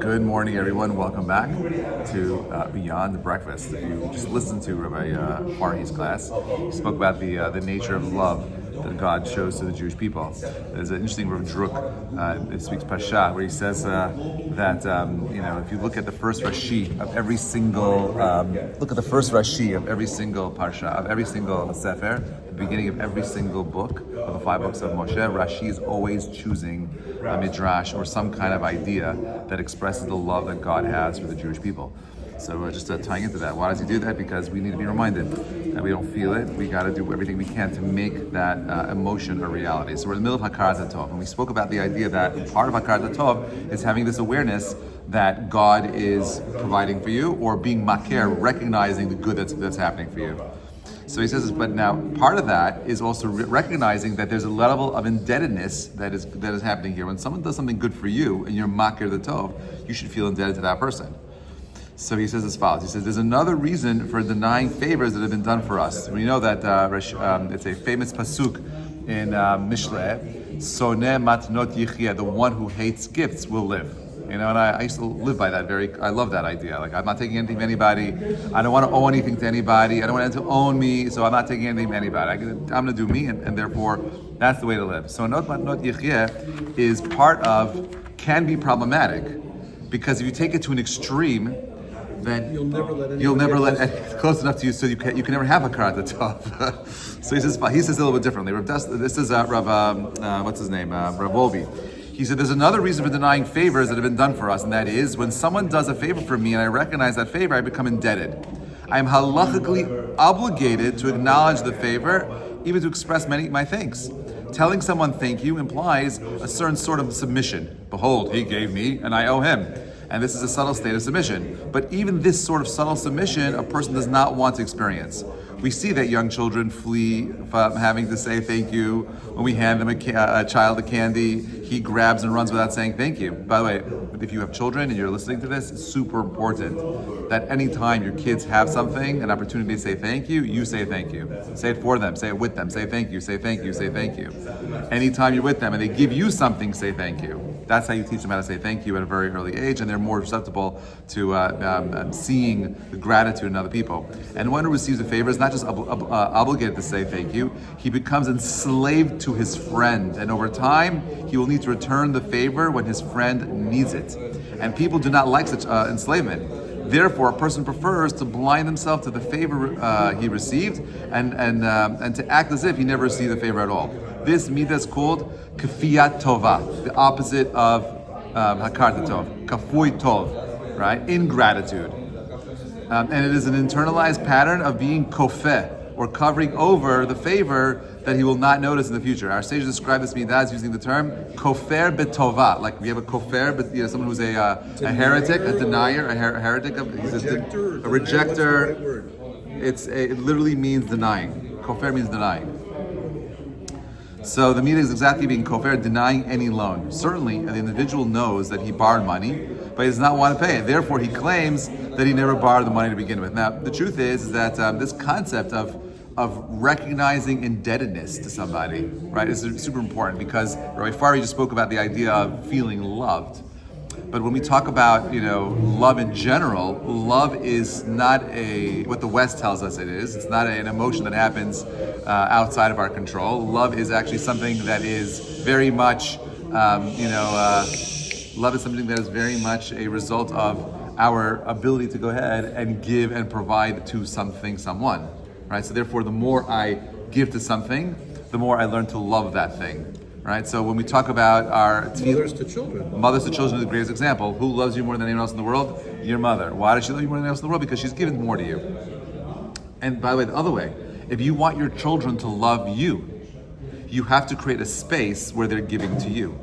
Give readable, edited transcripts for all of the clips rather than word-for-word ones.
Good morning, everyone. Welcome back to Beyond Breakfast. If you just listened to Rabbi Farhi's class, he spoke about the nature of love that God shows to the Jewish people. There's an interesting Rav Druk, it speaks Pasha, where he says that if you look at the first Rashi of every single Parsha, of every single Sefer, the beginning of every single book of the 5 books of Moshe, Rashi is always choosing a midrash or some kind of idea that expresses the love that God has for the Jewish people. So just tying into that, why does he do that? Because we need to be reminded that we don't feel it. We got to do everything we can to make that emotion a reality. So we're in the middle of Hakaras hatov, and we spoke about the idea that part of Hakaras hatov is having this awareness that God is providing for you, or being makir, recognizing the good that's happening for you. So he says, but now part of that is also recognizing that there's a level of indebtedness that is happening here. When someone does something good for you and you're makir the tov, you should feel indebted to that person. So he says as follows. He says, there's another reason for denying favors that have been done for us. We know that it's a famous pasuk in Mishleh, Soneh matnot yichya, the one who hates gifts will live. And I used to live by that I love that idea. Like, I'm not taking anything from anybody. I don't want to owe anything to anybody. I don't want anyone to own me, so I'm not taking anything from anybody. I'm going to do me, and therefore, that's the way to live. So not yichya is can be problematic, because if you take it to an extreme, then you'll never let it close enough to you, so you can never have a karat hatov. So he says a little bit differently. This is Rav what's his name? Rav Wolbe. He said, there's another reason for denying favors that have been done for us, and that is when someone does a favor for me and I recognize that favor, I become indebted. I am halachically obligated to acknowledge the favor, even to express my thanks. Telling someone thank you implies a certain sort of submission. Behold, he gave me and I owe him. And this is a subtle state of submission. But even this sort of subtle submission, a person does not want to experience. We see that young children flee from having to say thank you. When we hand them a child a candy, he grabs and runs without saying thank you. By the way, if you have children and you're listening to this, it's super important that anytime your kids have something, an opportunity to say thank you, you say thank you. Say it for them, say it with them, say thank you, say thank you, say thank you. Anytime you're with them and they give you something, say thank you. That's how you teach them how to say thank you at a very early age, and they're more susceptible to seeing the gratitude in other people. And one who receives a favor is not just obligated to say thank you, he becomes enslaved to his friend, and over time he will need to return the favor when his friend needs it. And people do not like such enslavement. Therefore, a person prefers to blind himself to the favor he received and to act as if he never received the favor at all. This midah is called kafiyat tova, the opposite of hakarat hatov, kafui tov, right? Ingratitude. And it is an internalized pattern of being kofeh, or covering over the favor that he will not notice in the future. Our sages describe this midah as using the term kofer betova. Like we have a kofer, but someone who's a heretic, a denier, a heretic, a rejecter. It literally means denying. Kofer means denying. So the midah is exactly being kofer, denying any loan. Certainly, the individual knows that he borrowed money, but he does not want to pay it. Therefore, he claims that he never borrowed the money to begin with. Now, the truth is that this concept of recognizing indebtedness to somebody, right, is super important, because Rabbi Farhi just spoke about the idea of feeling loved. But when we talk about, love in general, love is not what the West tells us it is. It's not an emotion that happens outside of our control. Love is actually something that is very much, love is something that is very much a result of our ability to go ahead and give and provide to someone, right? So therefore, the more I give to something, the more I learn to love that thing. Right, so when we talk about our mothers to children is the greatest example. Who loves you more than anyone else in the world? Your mother. Why does she love you more than anyone else in the world? Because she's given more to you. And by the way, the other way, if you want your children to love you, you have to create a space where they're giving to you.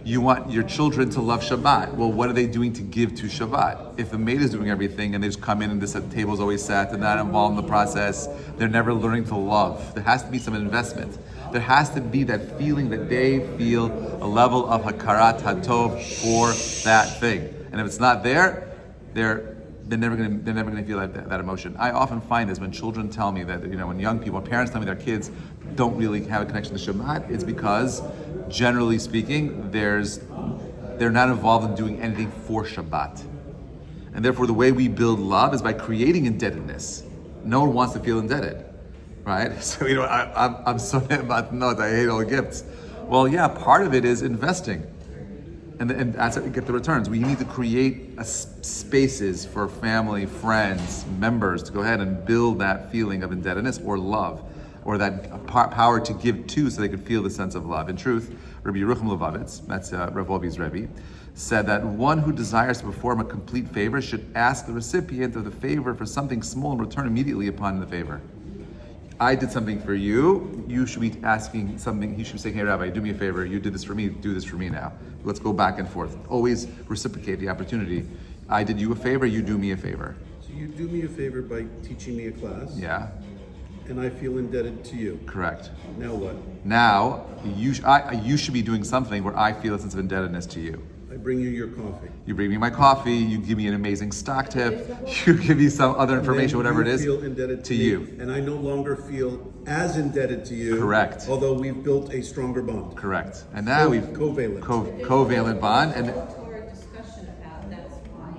You want your children to love Shabbat. Well, what are they doing to give to Shabbat? If the maid is doing everything and they just come in and the table's always set, they're not involved in the process, they're never learning to love. There has to be some investment. There has to be that feeling that they feel a level of hakarat hatov for that thing. And if it's not there, they're never going to feel that emotion. I often find this when children tell me that, when parents tell me their kids don't really have a connection to Shabbat, it's because, generally speaking, there's they're not involved in doing anything for Shabbat. And therefore, the way we build love is by creating indebtedness. No one wants to feel indebted, right? So, I'm so about not, I hate all gifts. Well, yeah, part of it is investing. And that's how we get the returns. We need to create spaces for family, friends, members to go ahead and build that feeling of indebtedness or love, or that power to give to, so they could feel the sense of love. In truth, Rabbi Reuven Ibragimov, that's Rav Wolbe's Rebbe, said that one who desires to perform a complete favor should ask the recipient of the favor for something small and return immediately upon the favor. I did something for you, you should be asking something, you should be saying, hey Rabbi, do me a favor, you did this for me, do this for me now. Let's go back and forth. Always reciprocate the opportunity. I did you a favor, you do me a favor. So you do me a favor by teaching me a class. Yeah. And I feel indebted to you. Correct. Now what? Now, you should be doing something where I feel a sense of indebtedness to you. I bring you your coffee. You bring me my coffee, you give me an amazing stock tip, you give me some other information, whatever it is, feel indebted to you. And I no longer feel as indebted to you. Correct. Although we've built a stronger bond. Correct. And now we've covalent. Covalent bond. And Torah discussion about that's why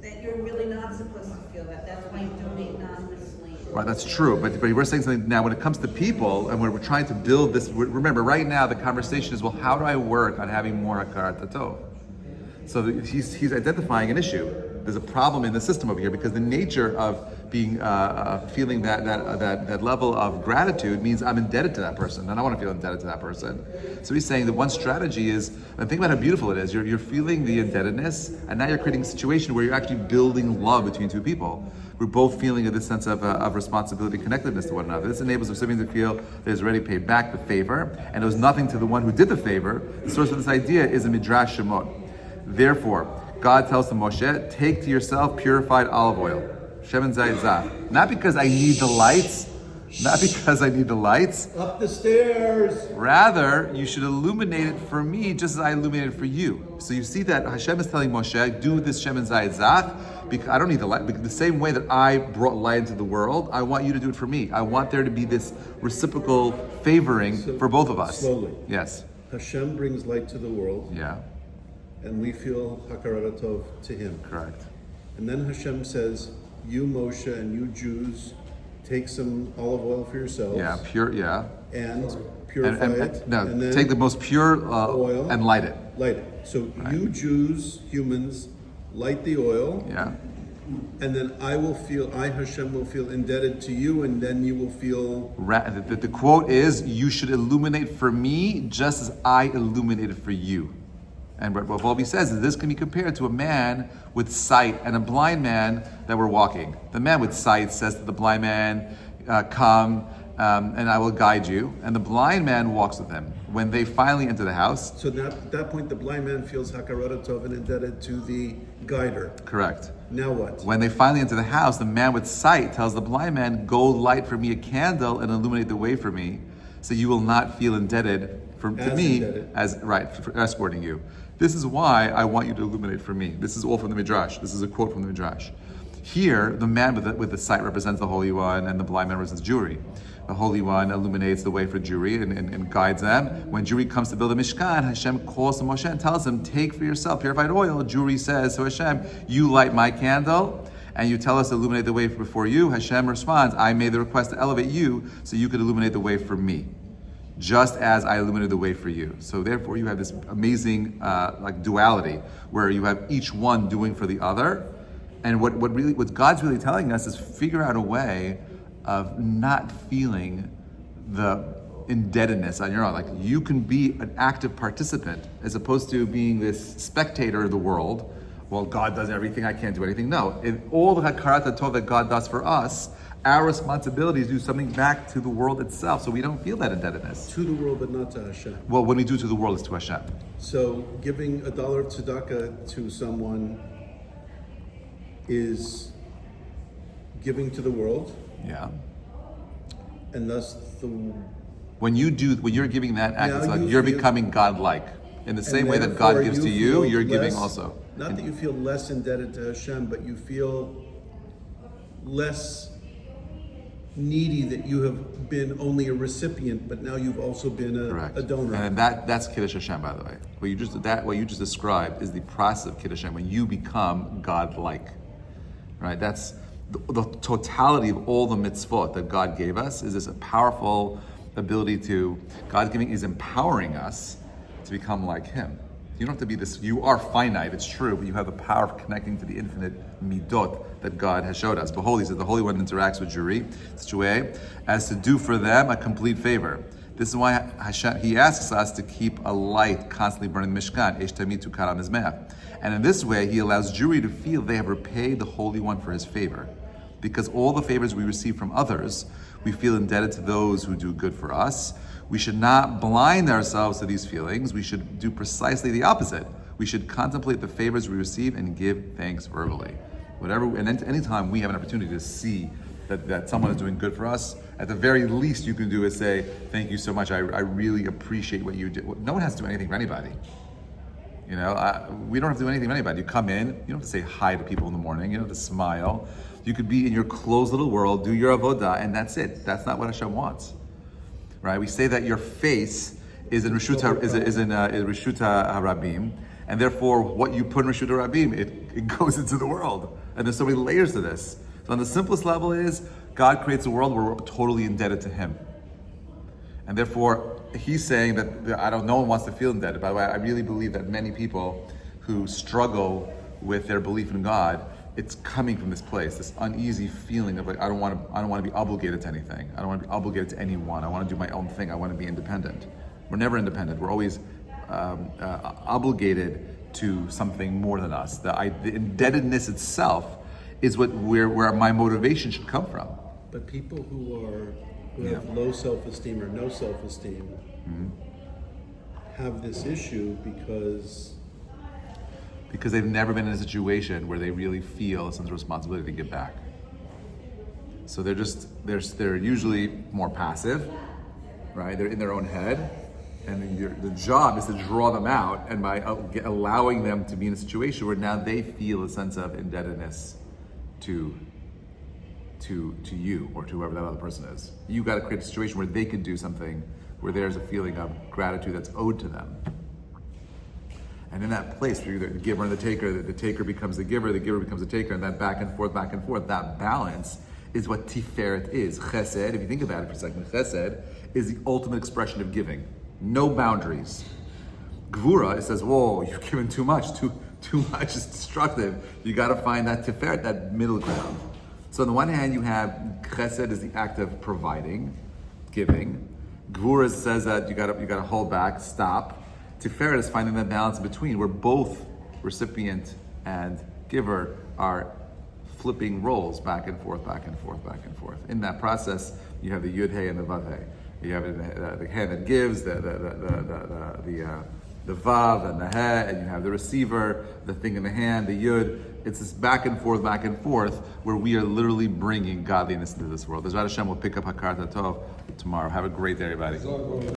that you're really not supposed to feel that. That's why you donate anonymously. right, that's true. But we're saying something now when it comes to people, and when we're trying to build this. Remember, right now the conversation is, well, how do I work on having more hakarat hatov? So he's identifying an issue. There's a problem in the system over here because the nature of being feeling that level of gratitude means I'm indebted to that person, and I want to feel indebted to that person. So he's saying that one strategy is, and think about how beautiful it is. You're feeling the indebtedness, and now you're creating a situation where you're actually building love between two people. We're both feeling this sense of responsibility, connectedness to one another. This enables the recipient to feel that he's already paid back the favor, and it was nothing to the one who did the favor. The source of this idea is a midrash Shemot. Therefore, God tells to Moshe, take to yourself purified olive oil, shemen zayit zaf. Not because I need the lights, Up the stairs. Rather, you should illuminate it for me just as I illuminated it for you. So you see that Hashem is telling Moshe, do this shemen zayit zaf, because I don't need the light. Because the same way that I brought light into the world, I want you to do it for me. I want there to be this reciprocal favoring for both of us. Slowly. Yes. Hashem brings light to the world. Yeah. And we feel hakarat hatov to him. Correct. And then Hashem says, you Moshe and you Jews, take some olive oil for yourselves. Yeah. Pure. Yeah. And purify it. And then take the most pure oil and light it. Light it. So you Jews, humans, light the oil. Yeah. And then I Hashem will feel indebted to you, and then you will feel. The quote is, you should illuminate for me just as I illuminated for you. And what Volby says is this can be compared to a man with sight and a blind man that were walking. The man with sight says to the blind man, come and I will guide you. And the blind man walks with him. When they finally enter the house. So at that point, the blind man feels hakarat hatov and indebted to the guider. Correct. Now what? When they finally enter the house, the man with sight tells the blind man, go light for me a candle and illuminate the way for me, so you will not feel indebted to me for escorting you. This is why I want you to illuminate for me. This is all from the Midrash. This is a quote from the Midrash. Here, the man with the sight represents the Holy One, and the blind man represents Jewry. The Holy One illuminates the way for Jewry and guides them. When Jewry comes to build a Mishkan, Hashem calls to Moshe and tells him, take for yourself purified oil. Jewry says to Hashem, you light my candle, and you tell us to illuminate the way before you. Hashem responds, I made the request to elevate you so you could illuminate the way for me, just as I illuminated the way for you. So therefore you have this amazing duality where you have each one doing for the other. And what God's really telling us is figure out a way of not feeling the indebtedness on your own. Like, you can be an active participant as opposed to being this spectator of the world. Well, God does everything, I can't do anything. No, in all the hakarat hatov that God does for us, our responsibility is to do something back to the world itself, so we don't feel that indebtedness. To the world, but not to Hashem. Well, when we do to the world, it's to Hashem. So giving $1 of tzedakah to someone is giving to the world. Yeah. And thus when you're giving that act, it's like you're becoming God-like. In the same way that God gives to you, you're giving also. Not that you feel less indebted to Hashem, but you feel less needy that you have been only a recipient, but now you've also been a donor. And that's Kiddush Hashem, by the way. What you just described is the process of Kiddush Hashem, when you become God-like. Right? That's the totality of all the mitzvot that God gave us, is this a powerful ability to, God giving is empowering us to become like Him. You don't have to be this, you are finite, it's true, but you have the power of connecting to the infinite midot that God has showed us. Behold, he said, the Holy One interacts with Juri, such a way as to do for them a complete favor. This is why Hashem, He asks us to keep a light constantly burning the Mishkan, Eish Tamidu Kara Mizmech. And in this way, He allows Juri to feel they have repaid the Holy One for His favor. Because all the favors we receive from others, we feel indebted to those who do good for us. We should not blind ourselves to these feelings. We should do precisely the opposite. We should contemplate the favors we receive and give thanks verbally. And anytime we have an opportunity to see that someone is doing good for us, at the very least you can do is say, thank you so much, I really appreciate what you did. No one has to do anything for anybody. We don't have to do anything for anybody. You come in, you don't have to say hi to people in the morning, you don't have to smile. You could be in your closed little world, do your avodah, and that's it. That's not what Hashem wants. Right? We say that your face is in Reshut HaRabim, and therefore what you put in Reshut HaRabim, it goes into the world. And there's so many layers to this. So on the simplest level is, God creates a world where we're totally indebted to Him. And therefore, He's saying that no one wants to feel indebted. By the way, I really believe that many people who struggle with their belief in God, it's coming from this place, this uneasy feeling of like, I don't want to be obligated to anything. I don't want to be obligated to anyone. I want to do my own thing. I want to be independent. We're never independent. We're always obligated to something more than us. The indebtedness itself is where my motivation should come from. But people who have low self-esteem or no self-esteem have this issue because they've never been in a situation where they really feel a sense of responsibility to give back. So they're usually more passive, right? They're in their own head, and the job is to draw them out, and by allowing them to be in a situation where now they feel a sense of indebtedness to you or to whoever that other person is. You got to create a situation where they can do something where there's a feeling of gratitude that's owed to them. And in that place where you're the giver and the taker becomes the giver becomes the taker, and that back and forth, that balance is what Tiferet is. Chesed, if you think about it for a second, Chesed is the ultimate expression of giving. No boundaries. Gvura, it says, whoa, you've given too much. Too much is destructive. You got to find that Tiferet, that middle ground. So on the one hand, you have Chesed is the act of providing, giving. Gvura says that you got to hold back, stop. Tiferet is finding that balance between, where both recipient and giver are flipping roles back and forth. In that process, you have the Yud Hey and the Vav Hey. You have the hand that gives, the Vav and the He, and you have the receiver, the thing in the hand, the Yud. It's this back and forth, where we are literally bringing godliness into this world. Bezrat Hashem will pick up Hakaras tomorrow. Have a great day, everybody.